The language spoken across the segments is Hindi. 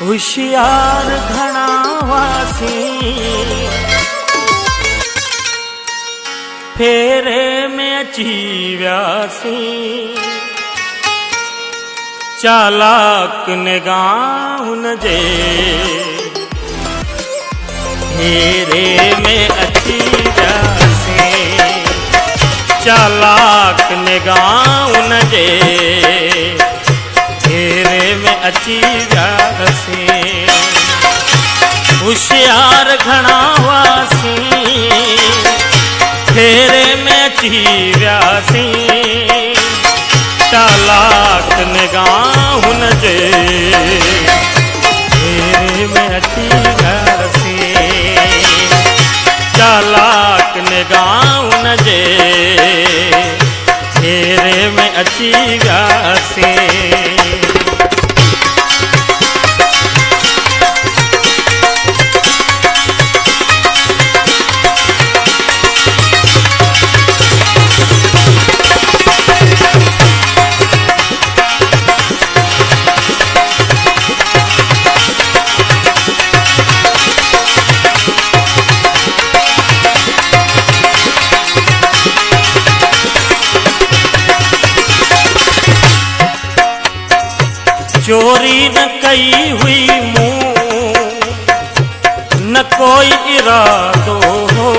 होशियार घणा वासी फेरे में अची व्यासी चालाक निगाह हुनजे फेरे में अची व्यासी चालाक निगाह हुनजे फेरे में अची व्यासी होशियार घणा वासी फेरे में अची व्यासी चालाक निगाह हुनजे फेरे में अची व्यासी चालाक निगाह हुनजे फेरे में अची व्यासी चोरी न कई हुई मूं न कोई इरादो हो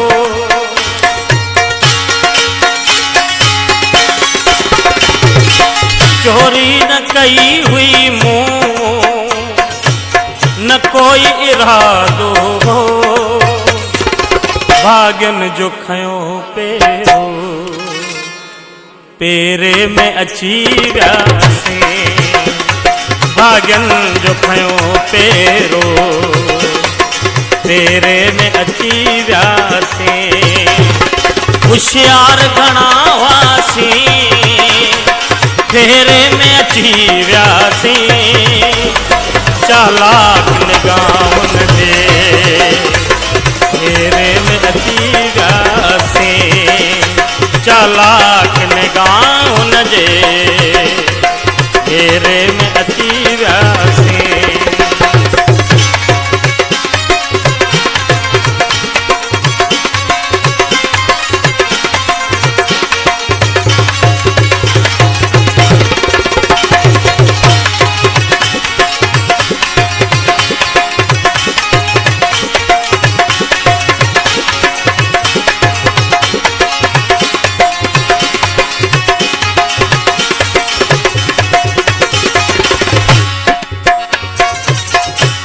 चोरी न कई हुई मूं न कोई इरादो हो भाग्यन जो खयो पेरो पेरे में अची व्यासी भाग्यन जो खयो पेरो तेरे में अची व्यासी होशियार घणा वासी फेरे में अची व्यासी चालाक निगाह हुनजे फेरे में अची व्यासी चालाक निगाह हुनजे फेरे में अची व्यासी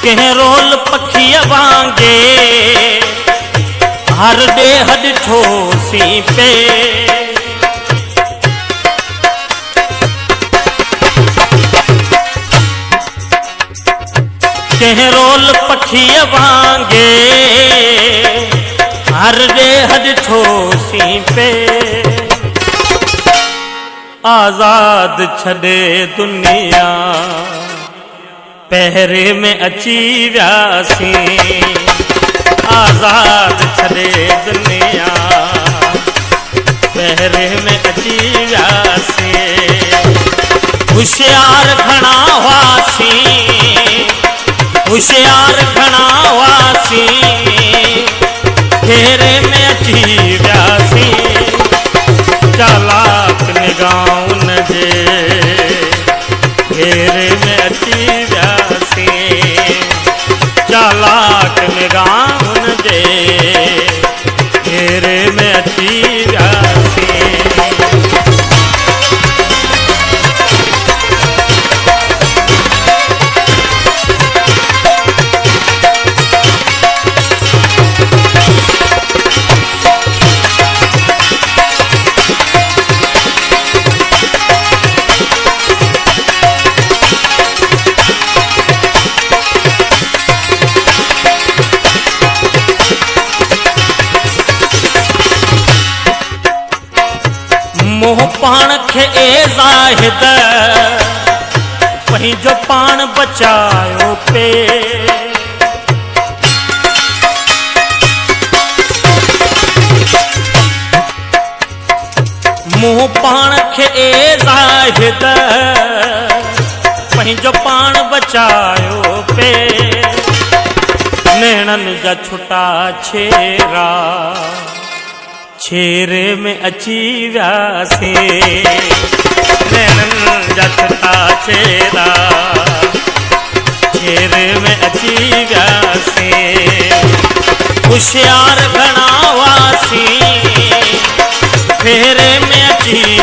कह रोल पखिया वांगे हर डे हड ठोसी पे कह रोल पखिया वांगे हर डे हड ठोसी पे आजाद छड़े दुनिया पहरे में अची व्यासी आजाद छड़े दुनिया पहरे में अची व्यासी होशियार घणा वासी होशियार घणा वासी फेरे में अची व्यासी चालाक निगाह हुनजे फेरे में अची व्यासी चालाक निगाह हुनजे फेरे में अची व्यासी मोह पाण खे ए ज़ाहिद पंहिंजो पाण बचायो पे मोह पाण खे ए ज़ाहिद अखी जो पाण बचायो पे नैणन जा छुटा छेरा छेरे में अची व्यासे नैणन जा छुटा छेरा छेरे में अची व्यासे होशियार घणा वासी फेरे में अची